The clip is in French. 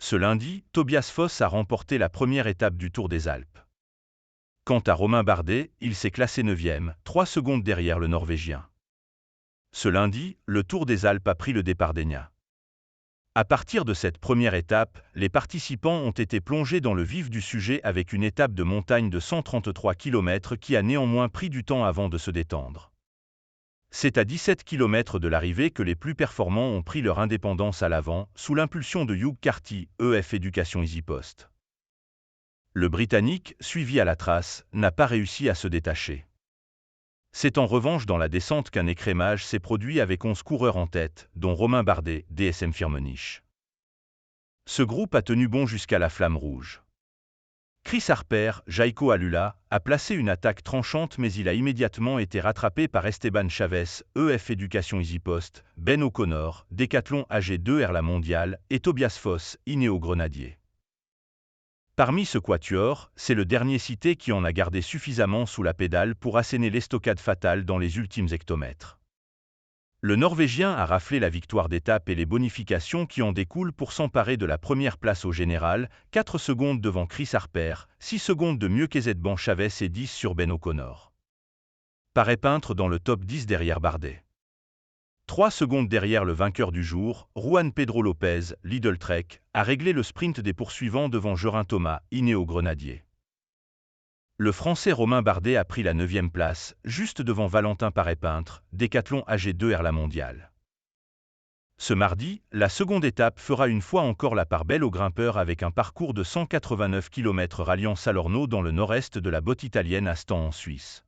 Ce lundi, Tobias Foss a remporté la première étape du Tour des Alpes. Quant à Romain Bardet, il s'est classé 9e, 3 secondes derrière le Norvégien. Ce lundi, le Tour des Alpes a pris le départ d'Egna. À partir de cette première étape, les participants ont été plongés dans le vif du sujet avec une étape de montagne de 133 km qui a néanmoins pris du temps avant de se détendre. C'est à 17 km de l'arrivée que les plus performants ont pris leur indépendance à l'avant, sous l'impulsion de Hugh Carty, EF Education EasyPost. Le Britannique, suivi à la trace, n'a pas réussi à se détacher. C'est en revanche dans la descente qu'un écrémage s'est produit avec 11 coureurs en tête, dont Romain Bardet, DSM Firmenich. Ce groupe a tenu bon jusqu'à la flamme rouge. Chris Harper, Jaiko Alula, a placé une attaque tranchante mais il a immédiatement été rattrapé par Esteban Chavez, EF Education EasyPost, Ben O'Connor, Decathlon AG2R La Mondiale et Tobias Foss, Ineos Grenadier. Parmi ce quatuor, c'est le dernier cité qui en a gardé suffisamment sous la pédale pour asséner l'estocade fatale dans les ultimes hectomètres. Le Norvégien a raflé la victoire d'étape et les bonifications qui en découlent pour s'emparer de la première place au général, 4 secondes devant Chris Harper, 6 secondes de mieux qu'Esteban Chavez et 10 sur Ben O'Connor. Paraît peintre dans le top 10 derrière Bardet. 3 secondes derrière le vainqueur du jour, Juan Pedro Lopez, Lidl Trek, a réglé le sprint des poursuivants devant Geraint Thomas, Ineos Grenadier. Le Français Romain Bardet a pris la 9e place, juste devant Valentin Paré-Peintre, Decathlon AG2R La Mondiale. Ce mardi, la seconde étape fera une fois encore la part belle aux grimpeurs avec un parcours de 189 km ralliant Salorno dans le nord-est de la botte italienne à Stan en Suisse.